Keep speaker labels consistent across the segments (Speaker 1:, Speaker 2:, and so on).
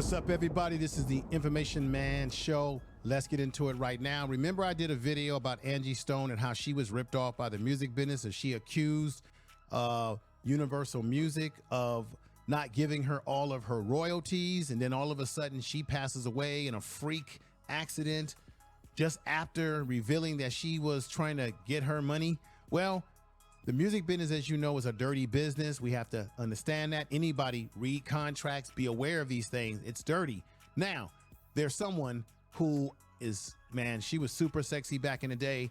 Speaker 1: What's up, everybody? This is the Information Man Show. Let's get into it right now. Remember, I did a video about Angie Stone and how she was ripped off by the music business, and she accused Universal Music of not giving her all of her royalties, and then all of a sudden she passes away in a freak accident just after revealing that she was trying to get her money. Well, the music business, as you know, is a dirty business. We have to understand that. Anybody read contracts, be aware of these things. It's dirty. Now, there's someone who is, man, she was super sexy back in the day.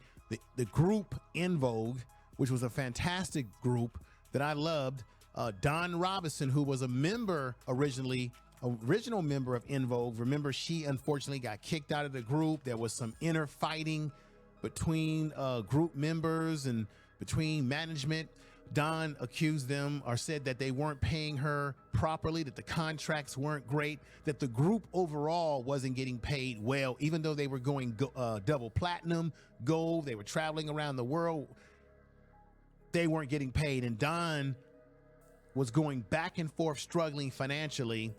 Speaker 1: The group En Vogue, which was a fantastic group that I loved. Don Robinson, who was a member original member of En Vogue. Remember, she unfortunately got kicked out of the group. There was some inner fighting between group members and between management. Don accused them or said that they weren't paying her properly, that the contracts weren't great, that the group overall wasn't getting paid well, even though they were going double platinum, gold, they were traveling around the world, they weren't getting paid. And Don was going back and forth, struggling financially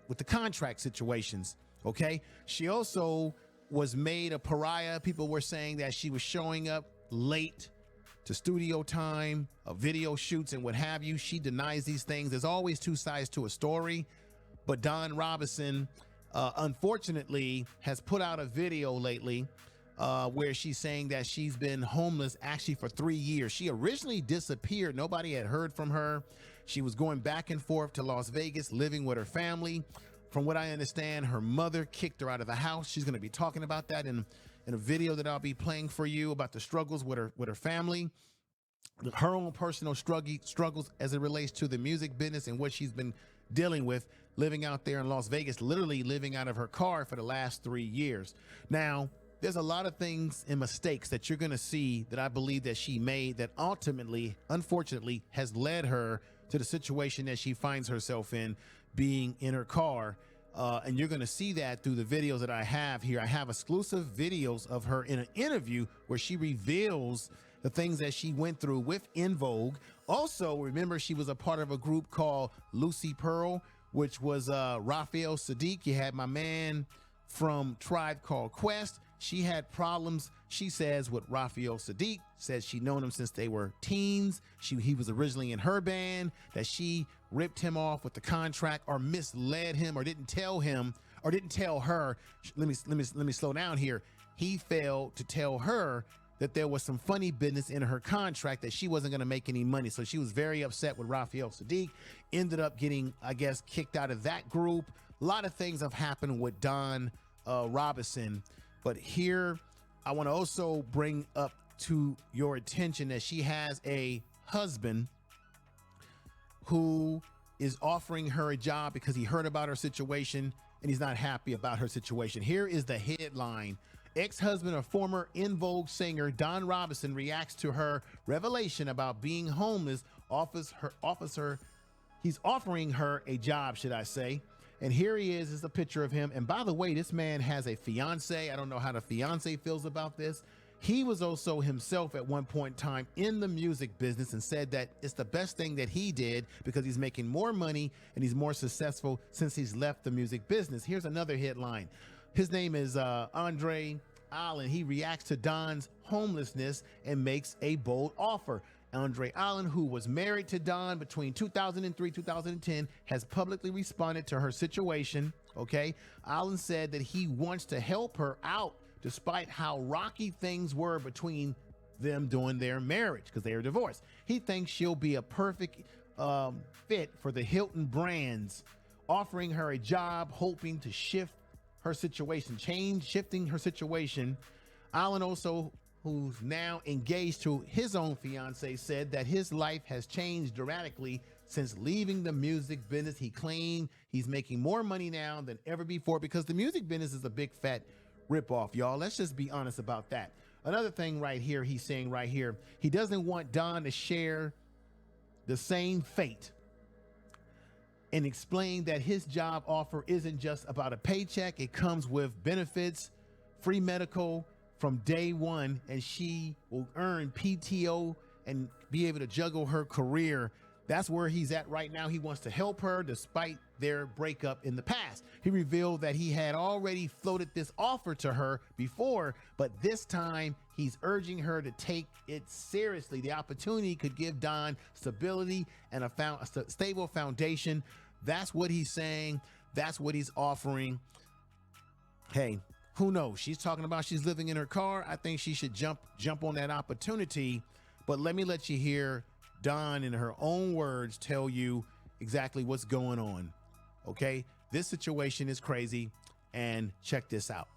Speaker 1: with the contract situations, okay? She also was made a pariah. People were saying that she was showing up late to studio time, video shoots and what have you. She denies these things. There's always two sides to a story. But Don Robinson, unfortunately, has put out a video lately where she's saying that she's been homeless actually for 3 years. She originally disappeared. Nobody had heard from her. She was going back and forth to Las Vegas, living with her family. From what I understand, her mother kicked her out of the house. She's going to be talking about that in a video that I'll be playing for you about the struggles with her family, her own personal struggles as it relates to the music business and what she's been dealing with living out there in Las Vegas, literally living out of her car for the last 3 years. Now, there's a lot of things and mistakes that you're going to see that I believe that she made that ultimately, unfortunately, has led her to the situation that she finds herself in, being in her car. And you're going to see that through the videos that I have here. I have exclusive videos of her in an interview where she reveals the things that she went through with En Vogue. Also, remember, she was a part of a group called Lucy Pearl, which was Raphael Sadiq. You had my man from Tribe Called Quest. She had problems, she says, with Raphael Sadiq. Says she known him since they were teens. He was originally in her band, that she ripped him off with the contract or misled him or didn't tell him or didn't tell her. Let me slow down here. He failed to tell her that there was some funny business in her contract, that she wasn't going to make any money. So she was very upset with Raphael Sadiq, ended up getting, I guess, kicked out of that group. A lot of things have happened with Don Robinson. But here, I want to also bring up to your attention that she has a husband who is offering her a job because he heard about her situation and he's not happy about her situation. Here is the headline. Ex-husband of former En Vogue singer Don Robinson reacts to her revelation about being homeless, he's offering her a job, should I say. And here he is a picture of him. And by the way, this man has a fiance. I don't know how the fiance feels about this. He was also himself at one point in time in the music business and said that it's the best thing that he did because he's making more money and he's more successful since he's left the music business. Here's another headline. His name is Andre Allen. He reacts to Don's homelessness and makes a bold offer. Andre Allen, who was married to Don between 2003 2010, has publicly responded to her situation. Okay, Allen said that he wants to help her out despite how rocky things were between them during their marriage because they are divorced. He thinks she'll be a perfect fit for the Hilton brands, offering her a job, hoping to shift her situation, shifting her situation. Allen also, who's now engaged to his own fiance, said that his life has changed dramatically since leaving the music business. He claimed he's making more money now than ever before because the music business is a big fat ripoff, y'all. Let's just be honest about that. Another thing right here, he's saying right here, he doesn't want Don to share the same fate, and explained that his job offer isn't just about a paycheck. It comes with benefits, free medical from day one, and she will earn PTO and be able to juggle her career That's where he's at right now. He wants to help her despite their breakup in the past. He revealed that he had already floated this offer to her before, but this time he's urging her to take it seriously. The opportunity could give Don stability and a stable foundation. That's what he's saying. That's what he's offering. Hey, who knows? She's talking about she's living in her car. I think she should jump on that opportunity. But let me let you hear Don, in her own words, tell you exactly what's going on. Okay? This situation is crazy, and check this out.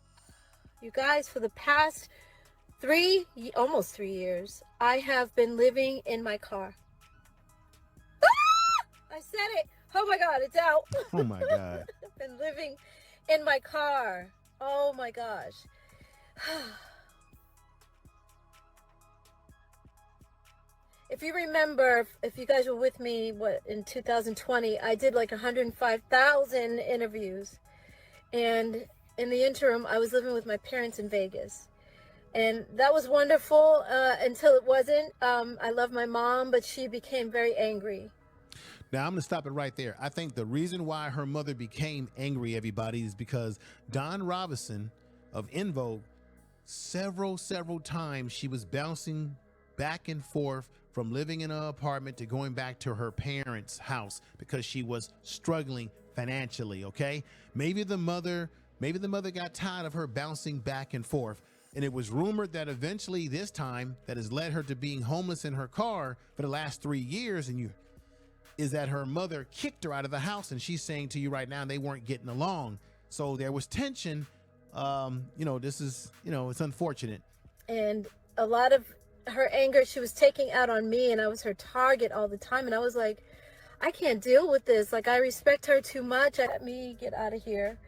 Speaker 2: You guys, for the past almost 3 years, I have been living in my car. I said it. Oh my God, it's out.
Speaker 1: Oh my God.
Speaker 2: I've been living in my car. Oh my gosh. If you remember, if you guys were with me, in 2020, I did like 105,000 interviews. And in the interim, I was living with my parents in Vegas. And that was wonderful until it wasn't. I love my mom, but she became very angry.
Speaker 1: Now, I'm going to stop it right there. I think the reason why her mother became angry, everybody, is because Don Robinson of En Vogue, several times she was bouncing back and forth from living in an apartment to going back to her parents' house because she was struggling financially, okay? Maybe the mother got tired of her bouncing back and forth. And it was rumored that eventually this time that has led her to being homeless in her car for the last 3 years, is that her mother kicked her out of the house, and she's saying to you right now they weren't getting along. So there was tension. This is, it's unfortunate.
Speaker 2: And a lot of her anger she was taking out on me, and I was her target all the time. And I was like, I can't deal with this. Like, I respect her too much. Let me get out of here.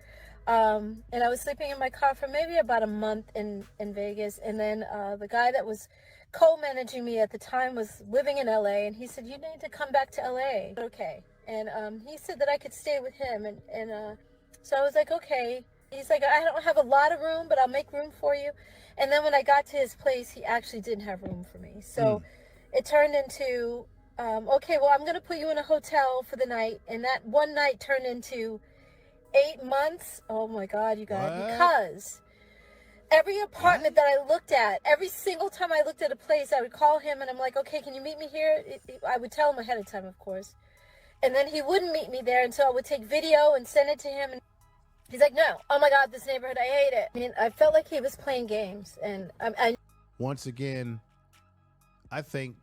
Speaker 2: And I was sleeping in my car for maybe about a month in Vegas. And then the guy that was co-managing me at the time was living in LA, and he said, you need to come back to LA. Okay. And he said that I could stay with him. And so I was like, okay. He's like, I don't have a lot of room, but I'll make room for you. And then when I got to his place, he actually didn't have room for me. So it turned into, okay, well, I'm going to put you in a hotel for the night. And that one night turned into 8 months. Oh my God, you guys, because every apartment that I looked at, every single time I looked at a place, I would call him and I'm like, okay, can you meet me here? I would tell him ahead of time, of course. And then he wouldn't meet me there until I would take video and send it to him. And he's like, no, oh my God, this neighborhood, I hate it. I mean, I felt like he was playing games. And
Speaker 1: once again, I think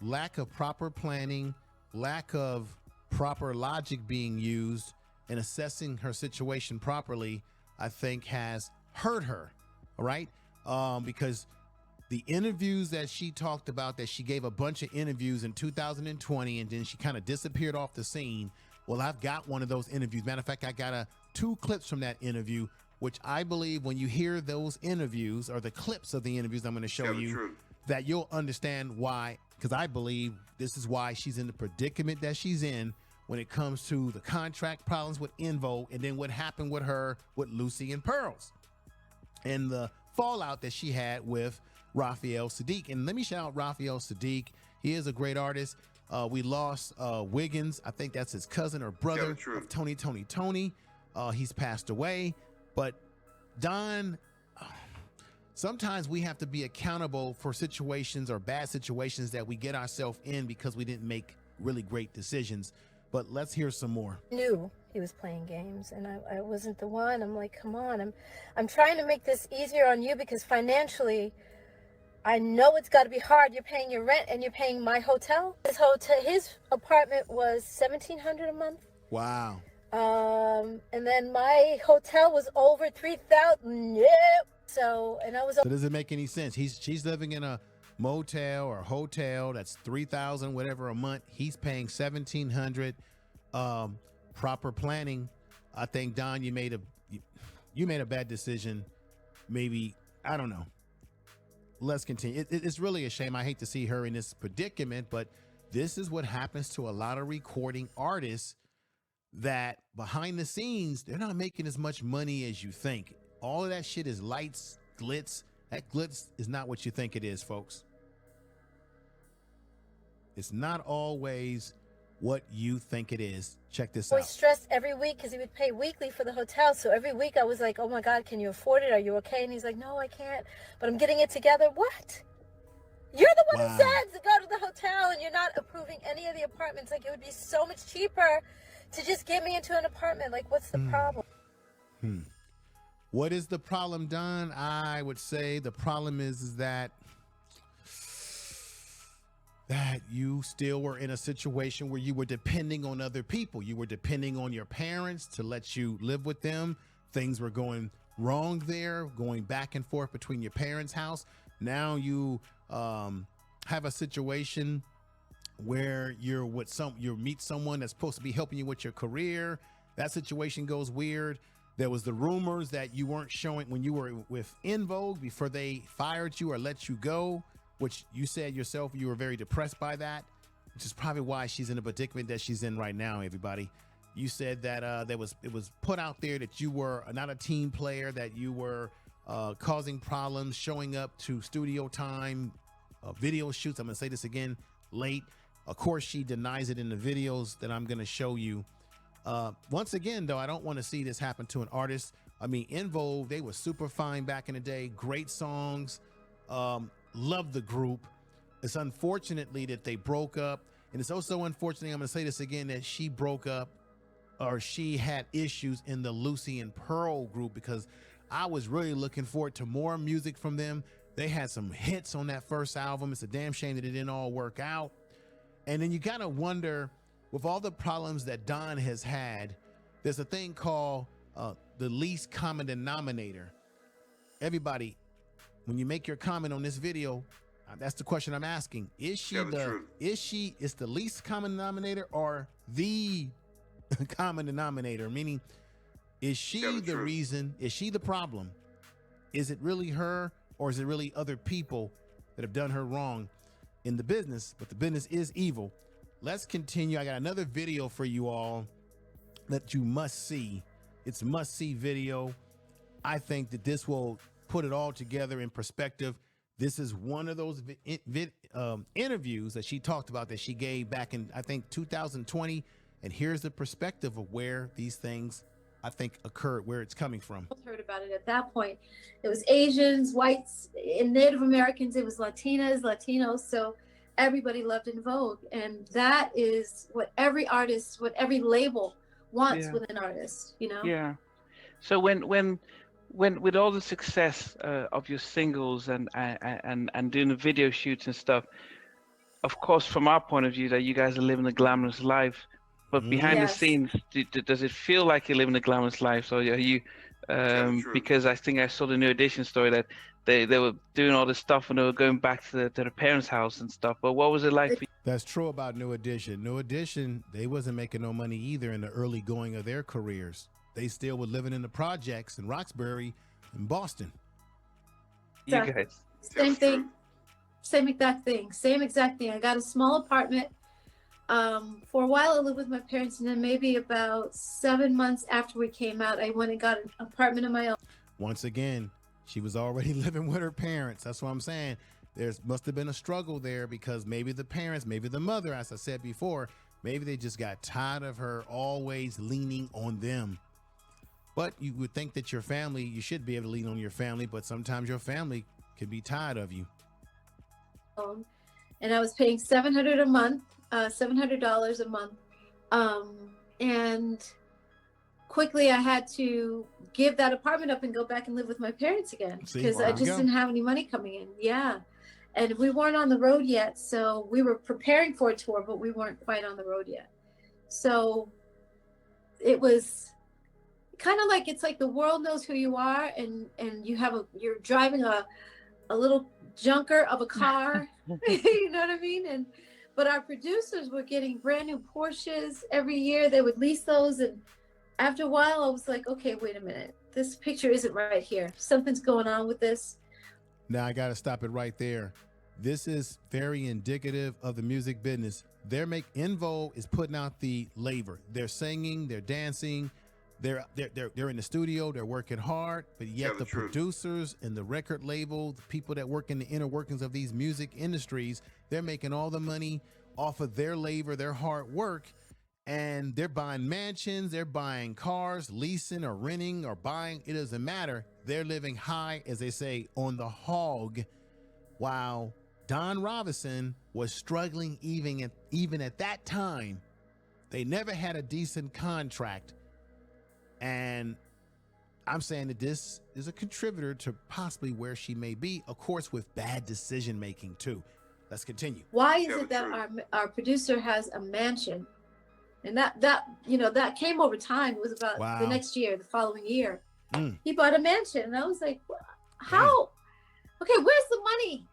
Speaker 1: lack of proper planning, lack of proper logic being used, and assessing her situation properly, I think has hurt her. All right. Because the interviews that she talked about, that she gave a bunch of interviews in 2020, and then she kind of disappeared off the scene. Well, I've got one of those interviews. Matter of fact, I got 2 clips from that interview, which I believe when you hear those interviews, or the clips of the interviews I'm going to show you, that you'll understand why, because I believe this is why she's in the predicament that she's in when it comes to the contract problems with En Vogue, and then what happened with her with Lucy and Pearls, and the fallout that she had with Raphael Sadiq. And let me shout out Raphael Sadiq. He is a great artist. We lost Wiggins. I think that's his cousin or brother of Tony. He's passed away. But Don, sometimes we have to be accountable for situations or bad situations that we get ourselves in because we didn't make really great decisions. But let's hear some more.
Speaker 2: Knew he was playing games, and I wasn't the one. I'm like, come on, I'm trying to make this easier on you because financially, I know it's got to be hard. You're paying your rent and you're paying my hotel. His apartment was $1,700 a month.
Speaker 1: Wow.
Speaker 2: And then my hotel was over $3,000. Yep. So
Speaker 1: does it make any sense? She's living in a motel or hotel that's $3,000 whatever a month. He's paying $1,700. Proper planning. I think, Don, you made a bad decision. Maybe, I don't know. Let's continue. It's really a shame. I hate to see her in this predicament, but this is what happens to a lot of recording artists, that behind the scenes, they're not making as much money as you think. All of that shit is lights, glitz. That glitz is not what you think it is, folks. It's not always what you think it is. Check this
Speaker 2: always
Speaker 1: out.
Speaker 2: stressed every week because he would pay weekly for the hotel. So every week I was like, oh my God, can you afford it? Are you okay? And he's like, no, I can't, but I'm getting it together. What? You're the one who
Speaker 1: Wow.
Speaker 2: said to go to the hotel and you're not approving any of the apartments. Like, it would be so much cheaper to just get me into an apartment. Like, what's the problem?
Speaker 1: What is the problem, Don? I would say the problem is that you still were in a situation where you were depending on other people. You were depending on your parents to let you live with them. Things were going wrong there, going back and forth between your parents' house. Now you have a situation where you meet someone that's supposed to be helping you with your career. That situation goes weird. There was the rumors that you weren't showing when you were with En Vogue before they fired you or let you go, which you said yourself you were very depressed by that, which is probably why she's in the predicament that she's in right now, everybody. You said that it was put out there that you were not a team player, that you were causing problems, showing up to studio time, video shoots. I'm going to say this again, late. Of course, she denies it in the videos that I'm going to show you. Once again, though, I don't want to see this happen to an artist. I mean, En Vogue, they were super fine back in the day. Great songs. Love the group. It's unfortunately that they broke up. And it's also unfortunate, I'm going to say this again, that she broke up or she had issues in the Lucy and Pearl group, because I was really looking forward to more music from them. They had some hits on that first album. It's a damn shame that it didn't all work out. And then you got to wonder, with all the problems that Don has had, there's a thing called the least common denominator. Everybody, when you make your comment on this video, that's the question I'm asking. Is she is the least common denominator or the common denominator? Meaning, is she the reason? Is she the problem? Is it really her, or is it really other people that have done her wrong in the business? But the business is evil. Let's continue. I got another video for you all that you must see. It's a must-see video. I think that this will put it all together in perspective. This is one of those interviews that she talked about that she gave back in, I think, 2020. And here's the perspective of where these things, I think, occurred, where it's coming from.
Speaker 2: Heard about it at that point. It was Asians, whites, and Native Americans. It was Latinas, Latinos. So everybody loved En Vogue. And that is what every artist, what every label wants with an artist, you know?
Speaker 3: Yeah. So when with all the success of your singles and doing the video shoots and stuff, of course, from our point of view, that you guys are living a glamorous life, but behind the scenes, does it feel like you're living a glamorous life? So are you, because I think I saw the New Edition story that they were doing all this stuff and they were going back to their parents' house and stuff. But what was it like for you?
Speaker 1: That's true about New Edition. New Edition, they wasn't making no money either in the early going of their careers. They still were living in the projects in Roxbury in Boston.
Speaker 3: You guys.
Speaker 2: Same thing. Same exact thing. I got a small apartment. For a while I lived with my parents, and then maybe about 7 months after we came out, I went and got an apartment of my own.
Speaker 1: Once again, she was already living with her parents. That's what I'm saying. There must have been a struggle there, because maybe the parents, maybe the mother, as I said before, maybe they just got tired of her always leaning on them. But you would think that your family, you should be able to lean on your family, but sometimes your family could be tired of you.
Speaker 2: And I was paying $700 a month, $700 a month. And quickly I had to give that apartment up and go back and live with my parents again, because I just didn't have any money coming in. Yeah. And we weren't on the road yet. So we were preparing for a tour, but we weren't quite on the road yet. So it was kind of like, it's like the world knows who you are, and you're driving a little junker of a car. You know what I mean? But our producers were getting brand new Porsches every year. They would lease those, and after a while I was like, okay, wait a minute, this picture isn't right here. Something's going on with this.
Speaker 1: Now I got to stop it right there. This is very indicative of the music business. En Vogue is putting out the labor. They're singing, they're dancing, they're in the studio, they're working hard, but yet the producers and the record label, the people that work in the inner workings of these music industries, they're making all the money off of their labor, their hard work, and they're buying mansions, they're buying cars, leasing or renting or buying. It doesn't matter. They're living high, as they say, on the hog, while Don Robinson was struggling even at that time. They never had a decent contract. And I'm saying that this is a contributor to possibly where she may be, of course, with bad decision making too. Let's continue.
Speaker 2: Why is it that our producer has a mansion? And that came over time. It was about the next year, the following year. He bought a mansion. And I was like, how? Okay, where's the money?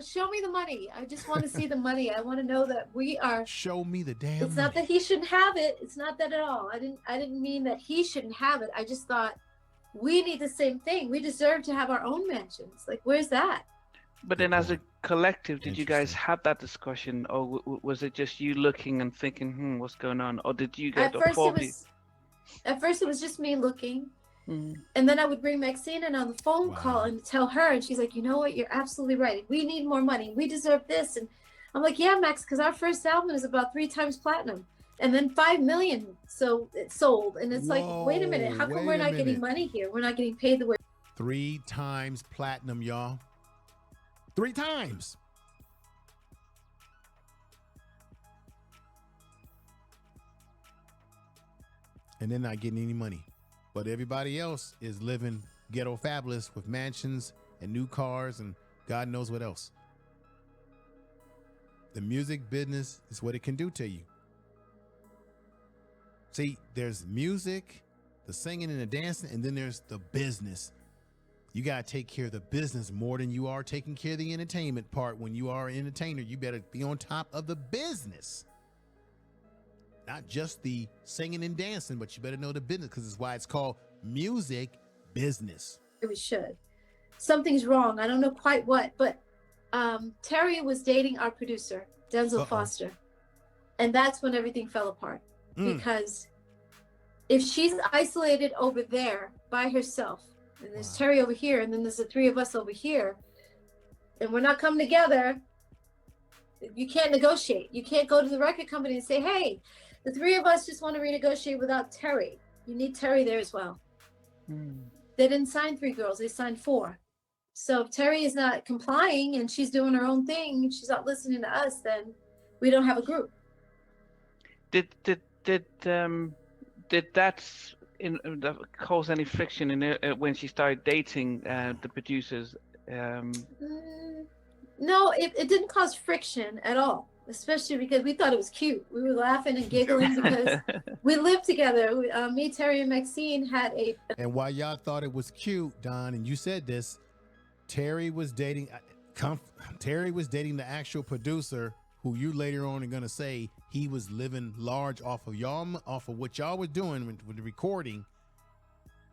Speaker 2: Show me the money. I just want to see the money. I want to know that we are.
Speaker 1: Show me the damn
Speaker 2: It's not
Speaker 1: money.
Speaker 2: that he shouldn't have it. It's not that at all. I didn't mean that he shouldn't have it. I just thought we need the same thing. We deserve to have our own mansions. Like, where's that?
Speaker 3: But then as a collective, did you guys have that discussion, or was it just you looking and thinking, what's going on? Or did you get
Speaker 2: At first it was just me looking. And then I would bring Maxine in on the phone call and tell her, and she's like, you know what, you're absolutely right. We need more money. We deserve this. And I'm like, yeah, Max, because our first album is about 3 times platinum, and then 5 million so it sold. And it's like, wait a minute, how come we're not getting money here? We're not getting paid the way.
Speaker 1: 3 times platinum, y'all. 3 times. And they're not getting any money. But everybody else is living ghetto fabulous with mansions and new cars and God knows what else. The music business is what it can do to you. See, there's music, the singing and the dancing, and then there's the business. You got to take care of the business more than you are taking care of the entertainment part. When you are an entertainer, you better be on top of the business. Not just the singing and dancing, but you better know the business, because it's why it's called music business.
Speaker 2: We should. Something's wrong. I don't know quite what, but Terry was dating our producer, Denzel Foster. And that's when everything fell apart. Because if she's isolated over there by herself, and there's Terry over here, and then there's the 3 of us over here, and we're not coming together, you can't negotiate. You can't go to the record company and say, hey, the 3 of us just want to renegotiate without Terry. You need Terry there as well. They didn't sign 3 girls, they signed 4. So if Terry is not complying and she's doing her own thing, she's not listening to us, then we don't have a group.
Speaker 3: Did that cause any friction in when she started dating the producers?
Speaker 2: No, it didn't cause friction at all, especially because we thought it was cute. We were laughing and giggling because we lived together. Me, Terry, and Maxine had a...
Speaker 1: And while y'all thought it was cute, Don, and you said this, Terry was dating the actual producer, who you later on are going to say he was living large off of what y'all were doing with the recording.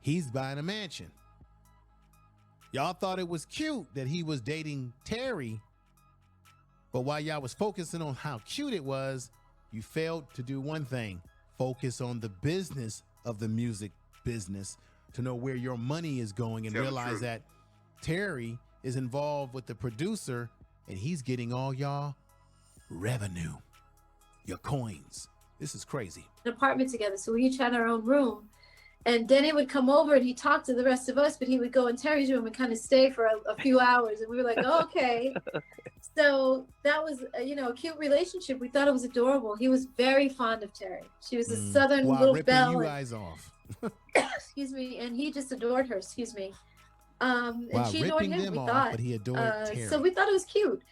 Speaker 1: He's buying a mansion. Y'all thought it was cute that he was dating Terry, but while y'all was focusing on how cute it was, you failed to do one thing: focus on the business of the music business, to know where your money is going, and realize that Terry is involved with the producer and he's getting all y'all revenue, your coins. This is crazy.
Speaker 2: An apartment together, so we each had our own room. And Denny would come over and he'd talk to the rest of us, but he would go in Terry's room and kind of stay for a few hours. And we were like, oh, okay. So that was, a cute relationship. We thought it was adorable. He was very fond of Terry. She was a southern little
Speaker 1: ripping
Speaker 2: belle.
Speaker 1: You guys off.
Speaker 2: Excuse me. And he just adored her. Excuse me. And she adored
Speaker 1: ripping
Speaker 2: him.
Speaker 1: them
Speaker 2: We
Speaker 1: off,
Speaker 2: thought.
Speaker 1: but he adored Terry.
Speaker 2: So we thought it was cute.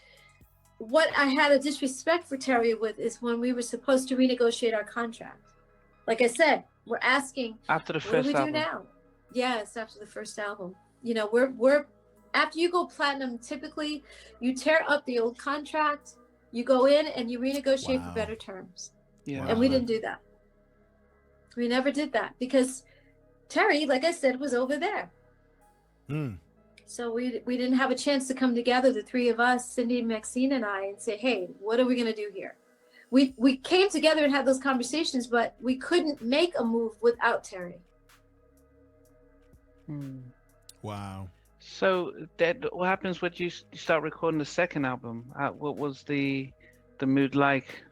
Speaker 2: What I had a disrespect for Terry with is when we were supposed to renegotiate our contract. Like I said, we're asking,
Speaker 3: after the
Speaker 2: what do
Speaker 3: first
Speaker 2: we
Speaker 3: album.
Speaker 2: do now? Yes, after the first album. We're after you go platinum, typically you tear up the old contract, you go in and you renegotiate for better terms.
Speaker 3: Yeah.
Speaker 2: And we didn't do that. We never did that because Terry, like I said, was over there. So we didn't have a chance to come together, the 3 of us, Cindy, Maxine, and I, and say, hey, what are we going to do here? We came together and had those conversations, but we couldn't make a move without Terry.
Speaker 1: Wow.
Speaker 3: So what happens when you start recording the second album? What was the the mood like?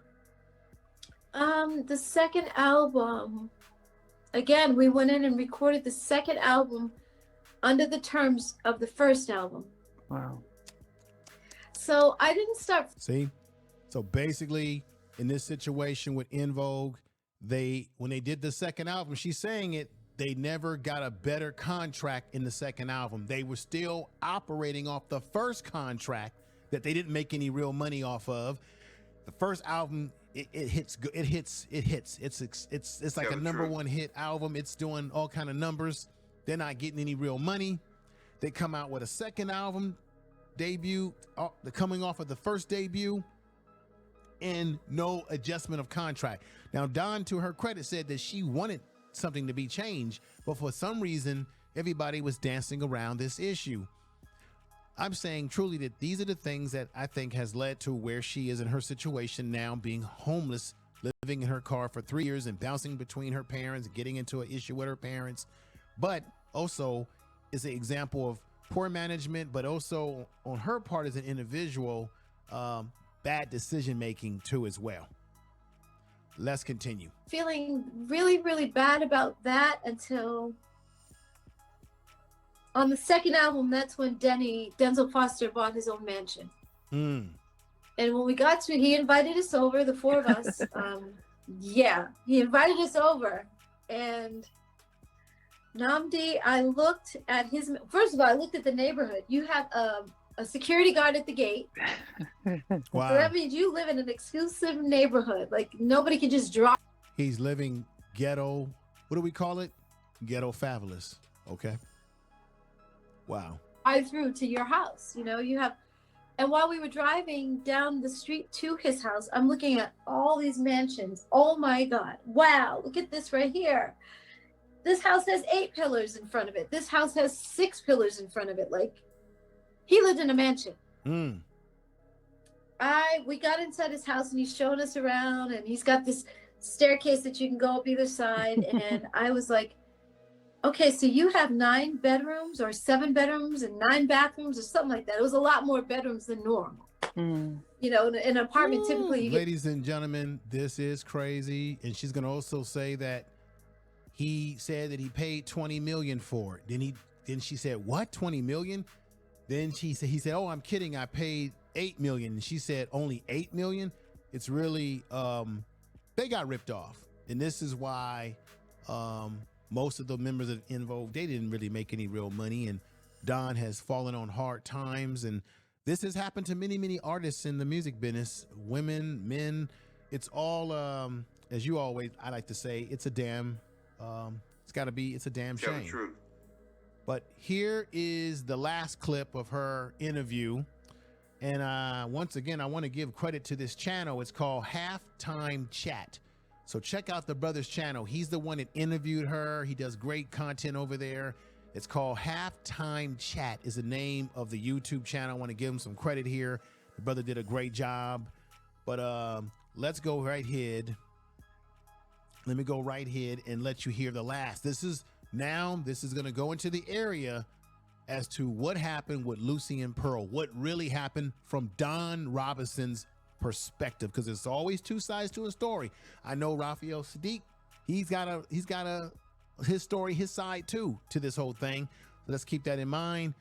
Speaker 2: The second album, again, we went in and recorded the second album under the terms of the first album.
Speaker 3: Wow.
Speaker 2: So I didn't start.
Speaker 1: See? So basically, in this situation with En Vogue, when they did the second album, she's saying it, they never got a better contract in the second album. They were still operating off the first contract that they didn't make any real money off of. The first album, it hits. It's like a number one hit album. It's doing all kind of numbers. They're not getting any real money. They come out with a second album debut, they're coming off of the first debut, and no adjustment of contract. Now, Dawn, to her credit, said that she wanted something to be changed, but for some reason, everybody was dancing around this issue. I'm saying truly that these are the things that I think has led to where she is in her situation now, being homeless, living in her car for 3 years and bouncing between her parents, getting into an issue with her parents, but also is an example of poor management, but also on her part as an individual, bad decision making too as well. Let's continue.
Speaker 2: Feeling really, really bad about that until on the second album. That's when Denzel Foster bought his own mansion. And when we got to it, he invited us over, the four of us. He invited us over, and Namdi, I looked at first of all, I looked at the neighborhood. You have a security guard at the gate.
Speaker 1: Wow.
Speaker 2: So that means you live in an exclusive neighborhood. Like, nobody can just drop.
Speaker 1: He's living ghetto. What do we call it? Ghetto fabulous. Okay. Wow.
Speaker 2: Drive through to your house. You know, you have, and while we were driving down the street to his house, I'm looking at all these mansions. Oh my God. Wow. Look at this right here. This house has 8 pillars in front of it. This house has 6 pillars in front of it. Like, he lived in a mansion. We got inside his house and he showed us around, and he's got this staircase that you can go up either side. And I was like, okay, so you have 9 bedrooms or 7 bedrooms and 9 bathrooms or something like that. It was a lot more bedrooms than normal. You know, in an apartment, typically.
Speaker 1: Ladies and gentlemen, this is crazy. And she's going to also say that he said that he paid 20 million for it. Then she said, what, 20 million? Then he said, oh, I'm kidding. I paid 8 million. And she said, only 8 million. It's really, they got ripped off. And this is why most of the members of En Vogue, they didn't really make any real money. And Dawn has fallen on hard times. And this has happened to many, many artists in the music business, women, men. It's all, as you always, I like to say, it's a damn, it's a damn shame.
Speaker 4: True.
Speaker 1: But here is the last clip of her interview. And once again, I want to give credit to this channel. It's called Halftime Chat. So check out the brother's channel. He's the one that interviewed her. He does great content over there. It's called Halftime Chat is the name of the YouTube channel. I want to give him some credit here. The brother did a great job. But let's go right ahead. Let me go right ahead and let you hear the last. This is going to go into the area as to what happened with Lucy and Pearl, what really happened from Don Robinson's perspective, because there's always 2 sides to a story. I know Raphael Sadiq, he's got his story, his side too, to this whole thing. So let's keep that in mind.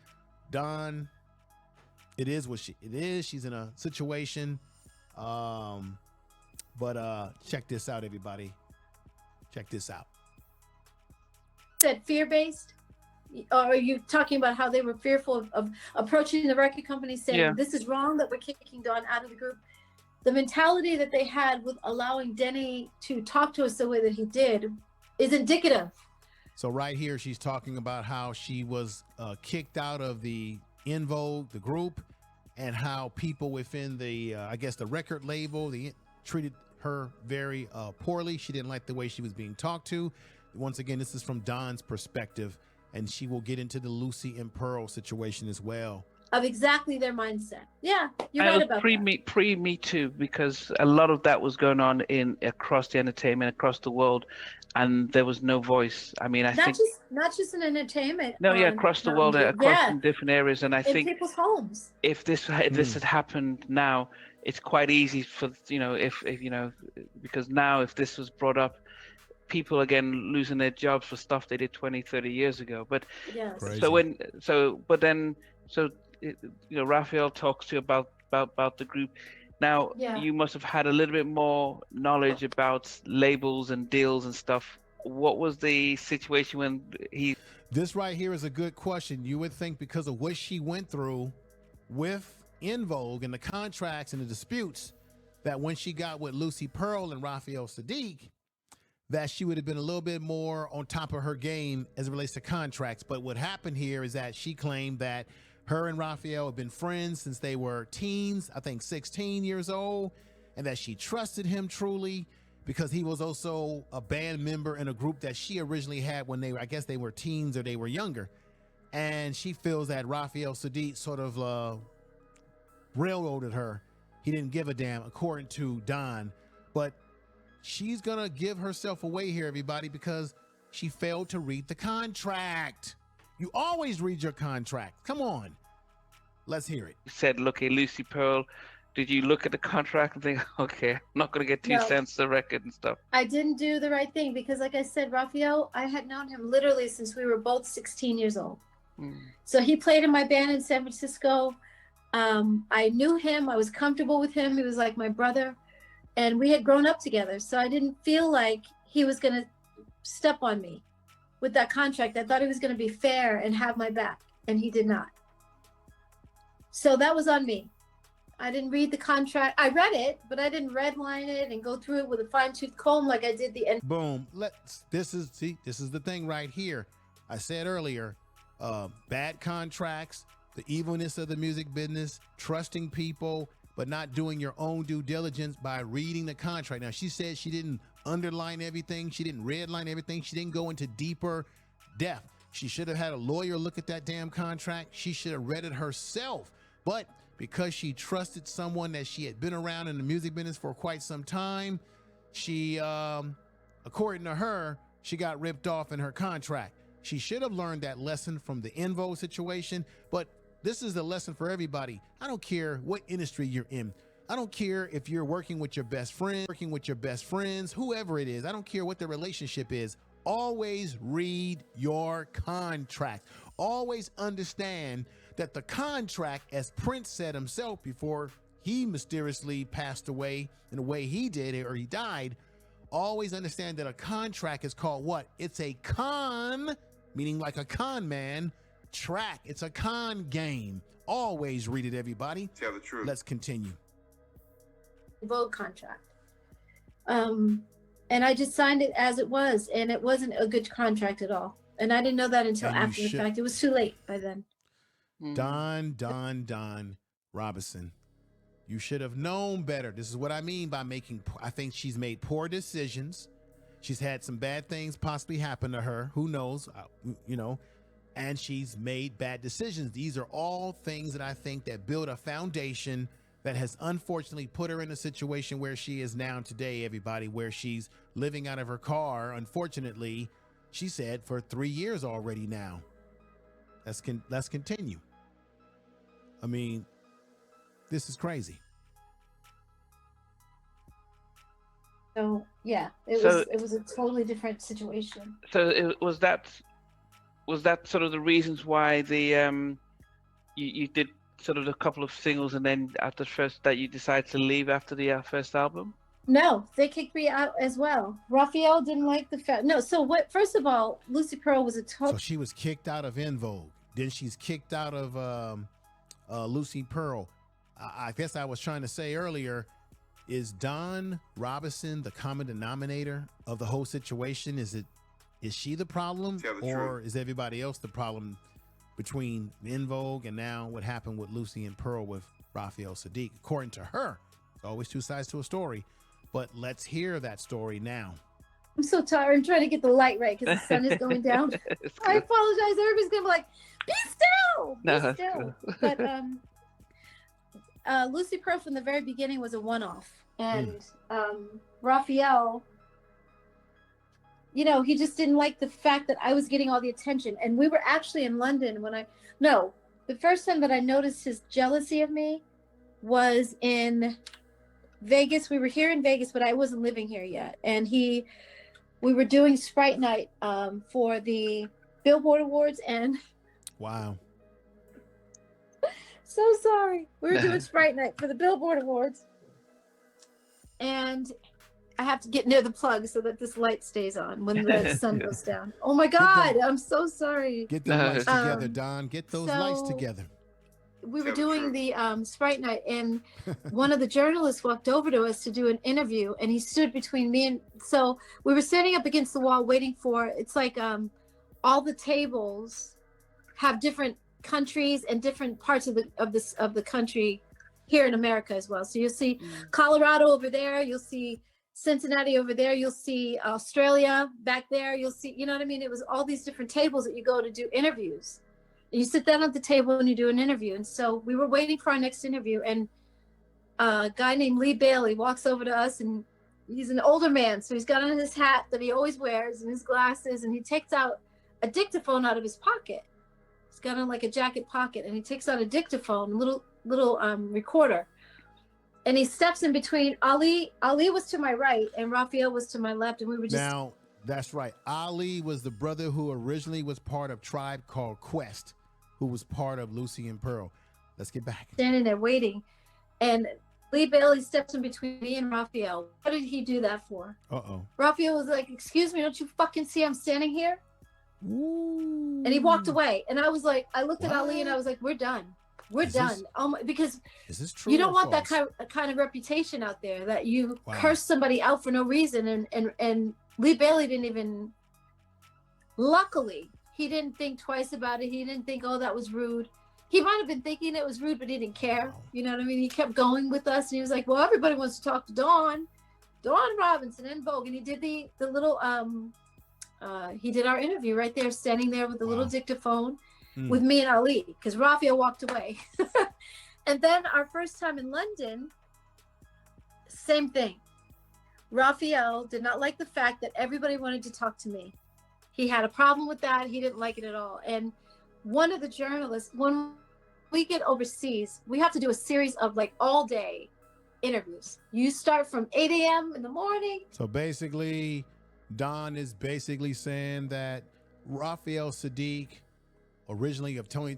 Speaker 1: Don, it is what it is. She's in a situation. But check this out, everybody. Check this out.
Speaker 2: Said fear-based? Or are you talking about how they were fearful of approaching the record company saying, this is wrong that we're kicking Dawn out of the group? The mentality that they had with allowing Denny to talk to us the way that he did is indicative.
Speaker 1: So right here, she's talking about how she was kicked out of the En Vogue, the group, and how people within the, I guess, the record label, they treated her very poorly. She didn't like the way she was being talked to. Once again, this is from Dawn's perspective, and she will get into the Lucy and Pearl situation as well.
Speaker 2: Of exactly their mindset. Yeah, you're right about that.
Speaker 3: Pre-Me Too, because a lot of that was going on across the entertainment, across the world, and there was no voice. I mean, I think
Speaker 2: not just in entertainment.
Speaker 3: no, yeah, across the world, across in different areas, and I
Speaker 2: in
Speaker 3: think
Speaker 2: people's homes.
Speaker 3: if this had happened now, it's quite easy for if because now if this was brought up, people again losing their jobs for stuff they did 20, 30 years ago. But
Speaker 2: yes,
Speaker 1: Crazy.
Speaker 3: Raphael talks to you about the group. Now you must have had a little bit more knowledge about labels and deals and stuff. What was the situation when he?
Speaker 1: This right here is a good question. You would think because of what she went through with En Vogue and the contracts and the disputes, that when she got with Lucy Pearl and Raphael Sadiq, that she would have been a little bit more on top of her game as it relates to contracts. But what happened here is that she claimed that her and Raphael have been friends since they were teens, I think 16 years old, and that she trusted him truly because he was also a band member in a group that she originally had when I guess they were teens or they were younger. And she feels that Raphael Sadiq sort of railroaded her. He didn't give a damn, according to Don. But she's gonna give herself away here, everybody, because she failed to read the contract. You always read your contract. Come on. Let's hear it.
Speaker 3: He said, look, hey, Lucy Pearl, did you look at the contract and think, okay, I'm not going to get 2 cents a record and stuff?
Speaker 2: I didn't do the right thing because, like I said, Raphael, I had known him literally since we were both 16 years old. So he played in my band in San Francisco. I knew him. I was comfortable with him. He was like my brother. And we had grown up together. So I didn't feel like he was going to step on me with that contract. I thought he was going to be fair and have my back. And he did not. So that was on me. I didn't read the contract. I read it, but I didn't redline it and go through it with a fine-tooth comb like I did the end.
Speaker 1: Boom. This is the thing right here. I said earlier, bad contracts, the evilness of the music business, trusting people, but not doing your own due diligence by reading the contract. Now, she said she didn't underline everything. She didn't redline everything. She didn't go into deeper depth. She should have had a lawyer look at that damn contract. She should have read it herself. But because she trusted someone that she had been around in the music business for quite some time, she, according to her, she got ripped off in her contract. She should have learned that lesson from the En Vogue situation, but this is a lesson for everybody. I don't care what industry you're in. I don't care if you're working with your best friend, whoever it is. I don't care what the relationship is. Always read your contract. Always understand that the contract, as Prince said himself before he mysteriously passed away in the way he did or he died, always understand that a contract is called what? It's a con, meaning like a con man, track. It's a con game. Always read it, everybody.
Speaker 4: Tell the truth.
Speaker 1: Let's continue.
Speaker 2: Vogue contract. And I just signed it as it was, and it wasn't a good contract at all. And I didn't know that until after the fact. It was too late by then.
Speaker 1: Don Robinson, you should have known better. This is what I mean by I think she's made poor decisions. She's had some bad things possibly happen to her. Who knows? And she's made bad decisions. These are all things that I think that build a foundation that has unfortunately put her in a situation where she is now today, everybody, where she's living out of her car. Unfortunately, she said for 3 years already now. Let's continue. I mean, this is crazy.
Speaker 2: So yeah, it was a totally different situation.
Speaker 3: So was that sort of the reasons why the you did sort of a couple of singles and then after first that you decided to leave after the first album?
Speaker 2: No, they kicked me out as well. Raphael didn't like the fact. No, so what? First of all, Lucy Pearl was a total.
Speaker 1: So she was kicked out of En Vogue. Then she's kicked out of Lucy Pearl. I guess I was trying to say earlier, is Don Robinson the common denominator of the whole situation? Is she the problem, or is everybody else the problem between En Vogue and now what happened with Lucy and Pearl with Raphael Sadiq? According to her, there's always two sides to a story. But let's hear that story now.
Speaker 2: I'm so tired. I'm trying to get the light right because the sun is going down. I apologize. Everybody's gonna be like, "Be still, be still." But Lucy Pearl from the very beginning was a one-off, and Raphael you know, he just didn't like the fact that I was getting all the attention. And we were actually in London when the first time that I noticed his jealousy of me was in Vegas. We were here in Vegas, but I wasn't living here yet. And we were doing Sprite Night for the Billboard Awards. And
Speaker 1: wow.
Speaker 2: So sorry. We were doing Sprite Night for the Billboard Awards. And I have to get near the plug so that this light stays on when the sun goes down. Oh my God, I'm so sorry.
Speaker 1: Get the lights together, Don. Get those lights together.
Speaker 2: We were doing the Sprite Night, and one of the journalists walked over to us to do an interview, and he stood between me and, so we were standing up against the wall waiting for, it's like all the tables have different countries and different parts of the country here in America as well. So you'll see Colorado over there, you'll see Cincinnati over there, you'll see Australia back there, you'll see, you know what I mean? It was all these different tables that you go to do interviews. And you sit down at the table and you do an interview. And so we were waiting for our next interview, and a guy named Lee Bailey walks over to us, and he's an older man. So he's got on his hat that he always wears and his glasses, and he takes out a dictaphone out of his pocket. He's got on like a jacket pocket, and he takes out a dictaphone, little recorder. And he steps in between Ali. Ali was to my right, and Raphael was to my left, and we were just.
Speaker 1: Now, that's right. Ali was the brother who originally was part of Tribe Called Quest, who was part of Lucy and Pearl. Let's get back.
Speaker 2: Standing there waiting, and Lee Bailey steps in between me and Raphael. What did he do that for?
Speaker 1: Uh-oh.
Speaker 2: Raphael was like, "Excuse me, don't you fucking see I'm standing here?"
Speaker 1: Ooh.
Speaker 2: And he walked away. And I was like, I looked at Ali and I was like, we're done. We're done. Because
Speaker 1: is this true?
Speaker 2: You don't want
Speaker 1: false?
Speaker 2: that kind of reputation out there that you curse somebody out for no reason. And Lee Bailey didn't even, luckily, he didn't think twice about it. He didn't think, oh, that was rude. He might have been thinking it was rude, but he didn't care.
Speaker 1: Wow.
Speaker 2: You know what I mean? He kept going with us, and he was like, well, everybody wants to talk to Dawn Robinson, En Vogue. And he did the little, he did our interview right there, standing there with the little dictaphone with me and Ali, because Raphael walked away. And then our first time in London, same thing. Raphael did not like the fact that everybody wanted to talk to me. He had a problem with that. He didn't like it at all. And one of the journalists, when we get overseas, we have to do a series of like all day interviews. You start from 8 a.m. in the morning.
Speaker 1: So basically, Don is basically saying that Raphael Sadiq, originally of Tony,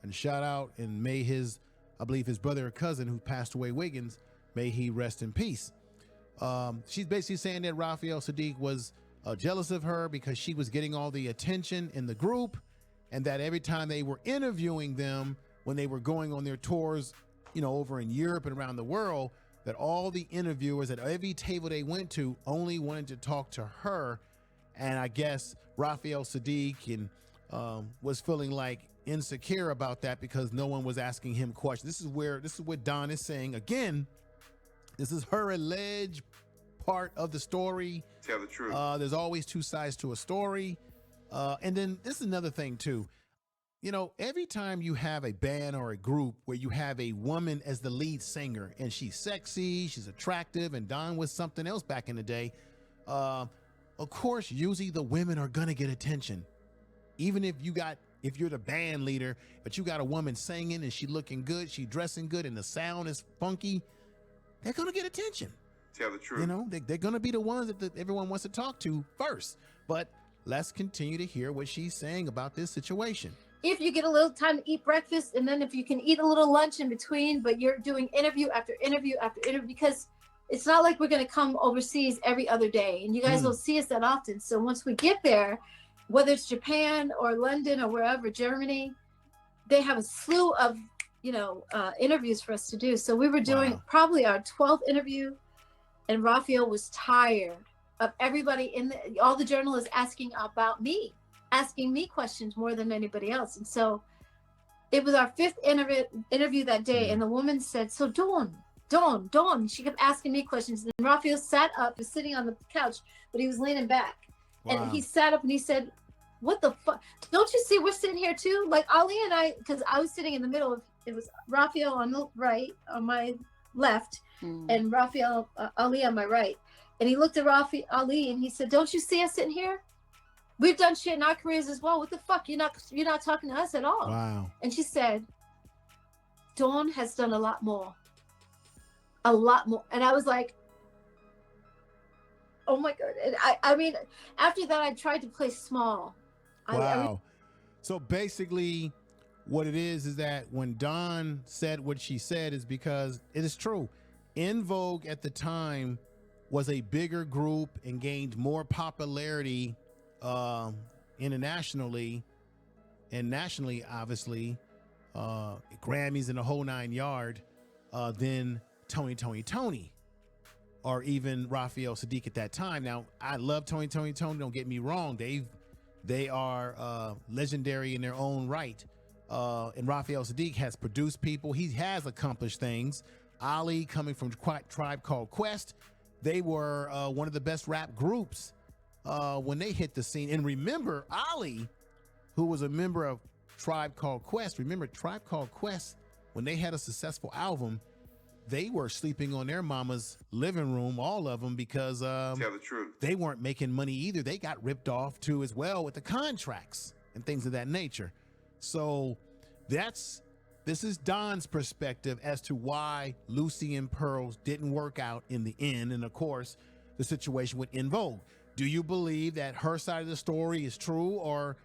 Speaker 1: and shout out, and may his, I believe his brother or cousin who passed away, Wiggins, may he rest in peace. She's basically saying that Raphael Sadiq was jealous of her because she was getting all the attention in the group, and that every time they were interviewing them when they were going on their tours, you know, over in Europe and around the world, that all the interviewers at every table they went to only wanted to talk to her. And I guess Raphael Sadiq and was feeling like insecure about that because no one was asking him questions. This is what Don is saying. Again, this is her alleged part of the story.
Speaker 4: Tell the truth.
Speaker 1: There's always two sides to a story. And then this is another thing too. You know, every time you have a band or a group where you have a woman as the lead singer and she's sexy, she's attractive, and Don was something else back in the day, of course, usually the women are gonna get attention. Even if you're the band leader, but you got a woman singing and she looking good, she dressing good, and the sound is funky, they're gonna get attention.
Speaker 4: Tell the truth.
Speaker 1: You know, they're gonna be the ones that everyone wants to talk to first. But let's continue to hear what she's saying about this situation.
Speaker 2: If you get a little time to eat breakfast, and then if you can eat a little lunch in between, but you're doing interview after interview after interview, because it's not like we're going to come overseas every other day, and you guys don't see us that often. So once we get there, whether it's Japan or London or wherever, Germany, they have a slew of, interviews for us to do. So we were doing probably our 12th interview, and Raphael was tired of everybody all the journalists asking about me. Asking me questions more than anybody else. And so it was our 5th interview that day. And the woman said, so Dawn, she kept asking me questions. And Raphael sat up, was sitting on the couch, but he was leaning back. And he sat up and he said, what the fuck? Don't you see we're sitting here too? Like Ali and I, because I was sitting in the middle it was Raphael on the right, on my left, and Raphael, Ali on my right. And he looked at Rafi Ali and he said, "Don't you see us sitting here? We've done shit in our careers as well. What the fuck? You're not talking to us at all."
Speaker 1: Wow.
Speaker 2: And she said, "Dawn has done a lot more. A lot more." And I was like, oh my God. And I mean, after that, I tried to play small.
Speaker 1: Wow. So basically, what it is that when Dawn said what she said is because it is true. En Vogue at the time was a bigger group and gained more popularity internationally and nationally, obviously, Grammys and the whole 9 yard, than Tony, or even Raphael Sadiq at that time. Now, I love Tony, don't get me wrong. They are legendary in their own right. And Raphael Sadiq has produced people. He has accomplished things. Ali, coming from Tribe Called Quest, they were one of the best rap groups when they hit the scene. And remember, Ali, who was a member of Tribe Called Quest, remember Tribe Called Quest, when they had a successful album, they were sleeping on their mama's living room, all of them, because
Speaker 4: tell the truth,
Speaker 1: they weren't making money either. They got ripped off too as well with the contracts and things of that nature. So this is Don's perspective as to why Lucy and Pearls didn't work out in the end. And of course, the situation with En Vogue. Do you believe that her side of the story is true, or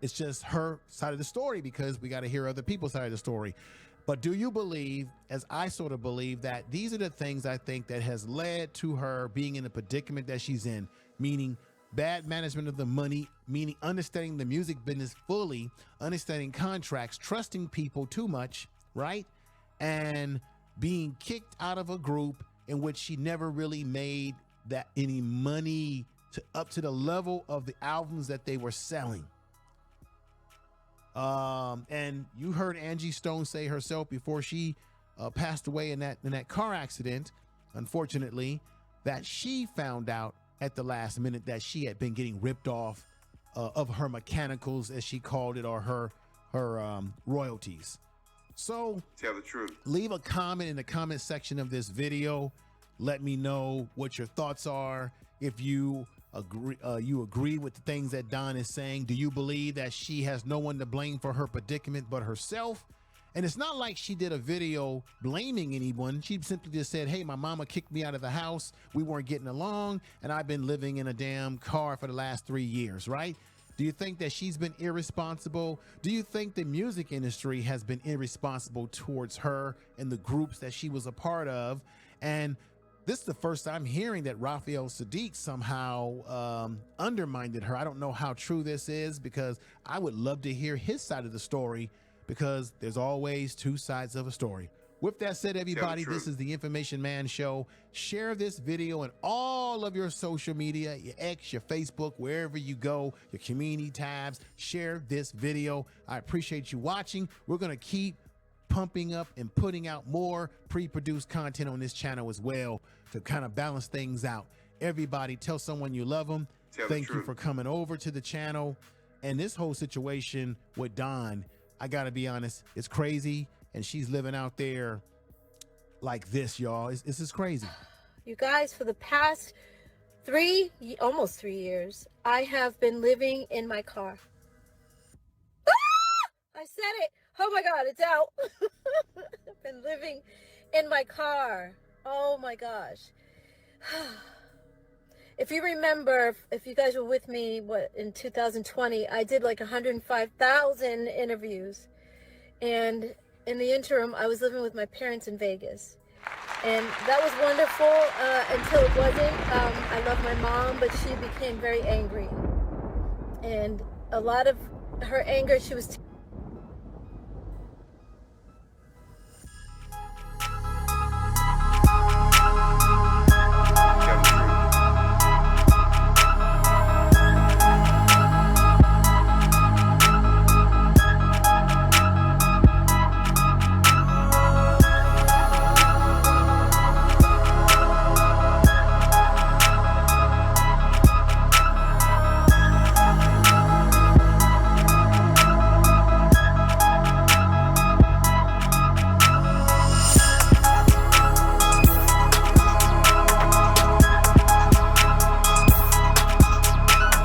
Speaker 1: it's just her side of the story? Because we got to hear other people's side of the story. But do you believe, as I sort of believe, that these are the things I think that has led to her being in the predicament that she's in, meaning bad management of the money, meaning understanding the music business fully, understanding contracts, trusting people too much, right? And being kicked out of a group in which she never really made that any money up to the level of the albums that they were selling. And you heard Angie Stone say herself before she passed away in that car accident, unfortunately, that she found out at the last minute that she had been getting ripped off of her mechanicals, as she called it, or her royalties. So
Speaker 4: tell the truth.
Speaker 1: Leave a comment in the comment section of this video. Let me know what your thoughts are. If you agree with the things that Don is saying. Do you believe that she has no one to blame for her predicament but herself? And it's not like she did a video blaming anyone. She simply just said, hey, my mama kicked me out of the house. We weren't getting along, and I've been living in a damn car for the last 3 years, right? Do you think that she's been irresponsible? Do you think the music industry has been irresponsible towards her and the groups that she was a part of? And this is the first time hearing that Raphael Sadiq somehow undermined her. I don't know how true this is, because I would love to hear his side of the story, because there's always two sides of a story. With that said, everybody, this is the Information Man Show. Share this video in all of your social media, your X, your Facebook, wherever you go, your community tabs. Share this video. I appreciate you watching. We're going to keep pumping up and putting out more pre-produced content on this channel as well, to kind of balance things out. Everybody, tell someone you love them. Thank you for coming over to the channel. And this whole situation with Dawn, I gotta be honest, it's crazy, and she's living out there like this, y'all. This is crazy.
Speaker 2: You guys, for the past almost 3 years, I have been living in my car. I said it. Oh my God, it's out. I've been living in my car. Oh my gosh. If you remember, if you guys were with me, in 2020, I did like 105,000 interviews. And in the interim, I was living with my parents in Vegas. And that was wonderful until it wasn't. I love my mom, but she became very angry. And a lot of her anger, she was